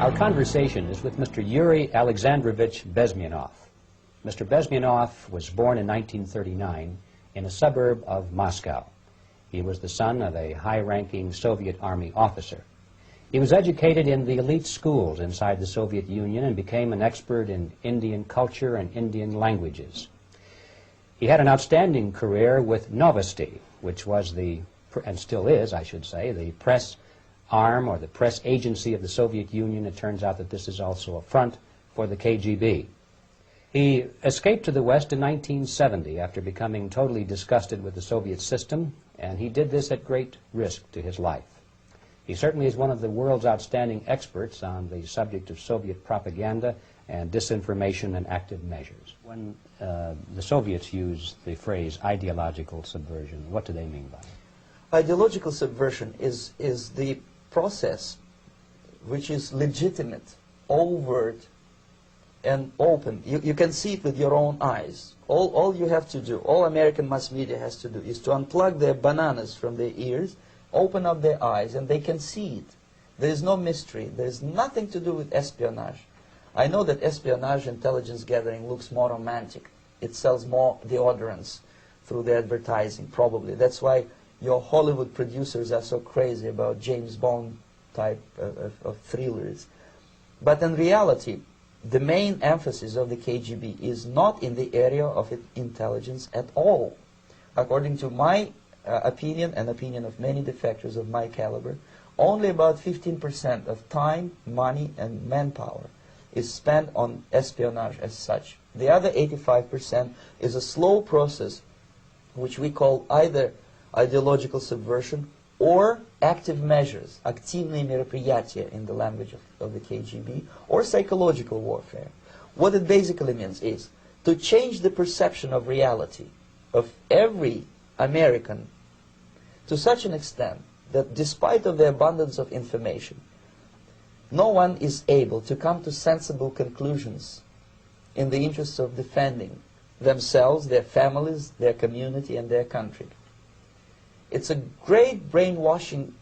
Our conversation is with Mr. Yuri Alexandrovich Bezmenov. Mr. Bezmenov was born in 1939 in a suburb of Moscow. He was the son of a high-ranking Soviet Army officer. He was educated in the elite schools inside the Soviet Union and became an expert in Indian culture and Indian languages. He had an outstanding career with Novosti, which was the, and still is, I should say, the press arm or the press agency of the Soviet Union. It turns out that this is also a front for the KGB. He escaped to the West in 1970 after becoming totally disgusted with the Soviet system, and he did this at great risk to his life. He certainly is one of the world's outstanding experts on the subject of Soviet propaganda and disinformation and active measures. When the Soviets use the phrase ideological subversion, what do they mean by it? Ideological subversion is the process which is legitimate, overt, and open. You can see it with your own eyes. All you have to do, all American mass media has to do, is to unplug their bananas from their ears, open up their eyes, and they can see it. There is no mystery. There is nothing to do with espionage. I know that espionage intelligence gathering looks more romantic. It sells more deodorants through the advertising, probably. That's why your Hollywood producers are so crazy about James Bond type of thrillers. But in reality, the main emphasis of the KGB is not in the area of intelligence at all. According to my opinion and opinion of many defectors of my caliber, only about 15% of time, money, and manpower is spent on espionage as such. The other 85% is a slow process which we call either ideological subversion or active measures, активные мероприятия in the language of the KGB, or psychological warfare. What it basically means is to change the perception of reality of every American to such an extent that despite of the abundance of information, no one is able to come to sensible conclusions in the interests of defending themselves, their families, their community, and their country. It's a great brainwashing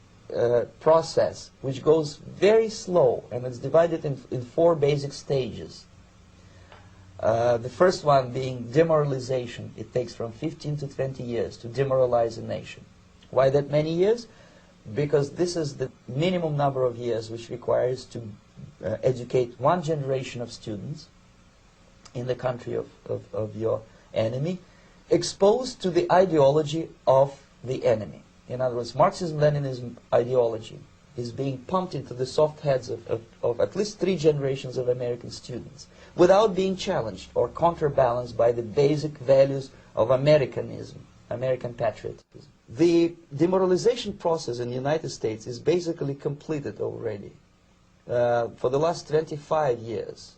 process which goes very slow, and it's divided in four basic stages. The first one being demoralization. It takes from 15 to 20 years to demoralize a nation. Why that many years? Because this is the minimum number of years which requires to educate one generation of students in the country of your enemy, exposed to the ideology of the enemy. In other words, Marxism-Leninism ideology is being pumped into the soft heads of at least 3 generations of American students without being challenged or counterbalanced by the basic values of Americanism, American patriotism. The demoralization process in the United States is basically completed already. For the last 25 years,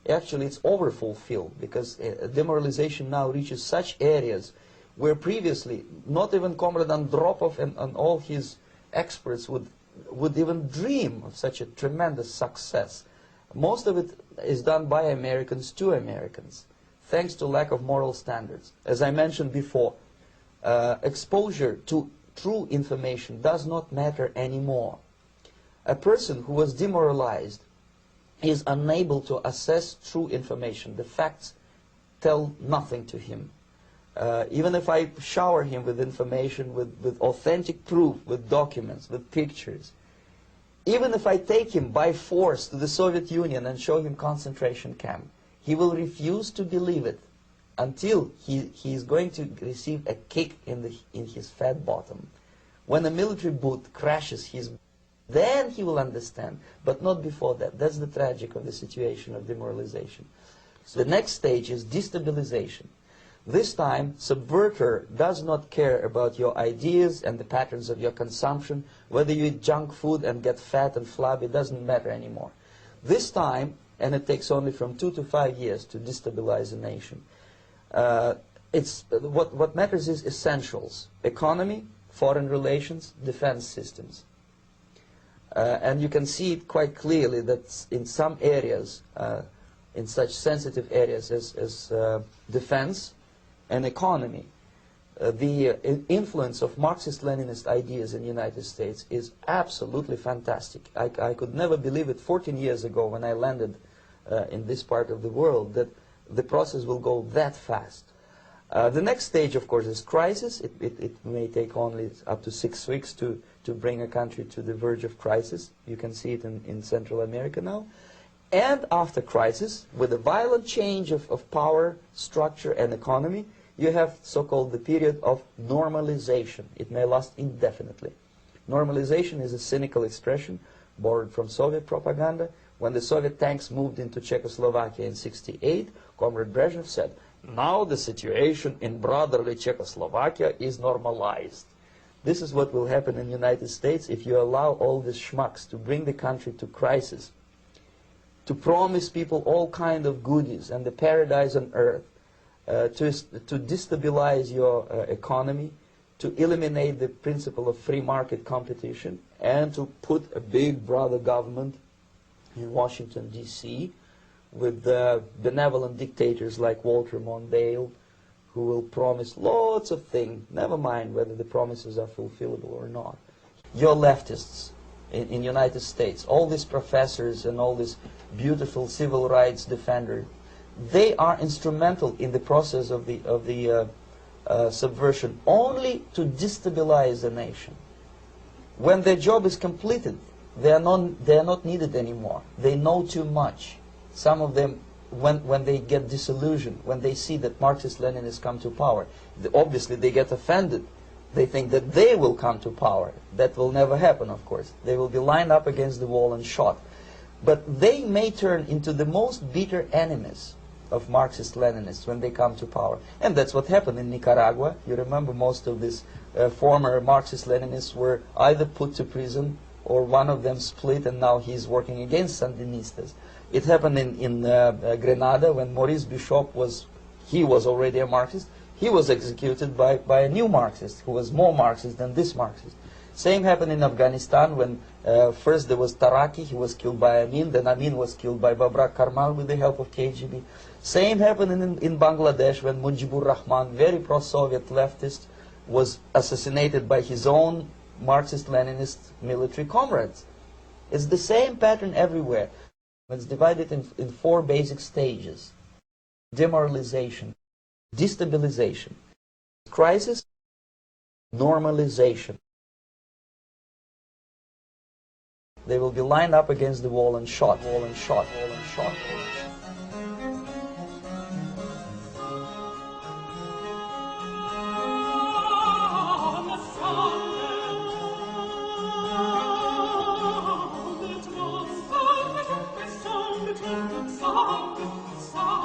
actually it's overfulfilled, because demoralization now reaches such areas where previously not even Comrade Andropov and all his experts would even dream of such a tremendous success. Most of it is done by Americans to Americans, thanks to lack of moral standards. As I mentioned before, exposure to true information does not matter anymore. A person who was demoralized is unable to assess true information. The facts tell nothing to him. Even if I shower him with information, with authentic proof, with documents, with pictures, even if I take him by force to the Soviet Union and show him concentration camp, he will refuse to believe it until he is going to receive a kick in his fat bottom. When a military boot crashes then he will understand, but not before that. That's the tragic of the situation of demoralization. So the next stage is destabilization. This time, subverter does not care about your ideas and the patterns of your consumption. Whether you eat junk food and get fat and flabby, it doesn't matter anymore. This time, and it takes only from 2 to 5 years to destabilize a nation, what matters is essentials: economy, foreign relations, defense systems. And you can see it quite clearly that in some areas, in such sensitive areas as defense and economy, the influence of Marxist-Leninist ideas in the United States is absolutely fantastic. I could never believe it 14 years ago when I landed in this part of the world that the process will go that fast. The next stage, of course, is crisis. It may take only up to 6 weeks to bring a country to the verge of crisis. You can see it in Central America now. And after crisis, with a violent change of power, structure, and economy, you have so-called the period of normalization. It may last indefinitely. Normalization is a cynical expression borrowed from Soviet propaganda. When the Soviet tanks moved into Czechoslovakia in '68, Comrade Brezhnev said, now the situation in brotherly Czechoslovakia is normalized. This is what will happen in the United States if you allow all these schmucks to bring the country to crisis, to promise people all kind of goodies and the paradise on earth, to destabilize your economy, to eliminate the principle of free market competition, and to put a big brother government in Washington, D.C., with benevolent dictators like Walter Mondale, who will promise lots of things, never mind whether the promises are fulfillable or not. Your leftists in the United States, all these professors and all these beautiful civil rights defenders, they are instrumental in the process of the subversion only to destabilize the nation. When their job is completed, they are not needed anymore. They know too much. Some of them, when they get disillusioned, when they see that Marxist-Leninists come to power, obviously they get offended. They think that they will come to power. That will never happen, of course. They will be lined up against the wall and shot. But they may turn into the most bitter enemies of Marxist-Leninists when they come to power. And that's what happened in Nicaragua. You remember most of these former Marxist-Leninists were either put to prison or one of them split and now he's working against Sandinistas. It happened in Grenada when Maurice Bishop was already a Marxist. He was executed by a new Marxist who was more Marxist than this Marxist. Same happened in Afghanistan when first there was Taraki, he was killed by Amin, then Amin was killed by Babrak Karmal with the help of KGB. Same happened in Bangladesh when Mujibur Rahman, very pro-Soviet leftist, was assassinated by his own Marxist-Leninist military comrades. It's the same pattern everywhere. It's divided in 4 basic stages: demoralization, destabilization, crisis, normalization. They will be lined up against the wall and shot, wall and shot, wall and shot. Song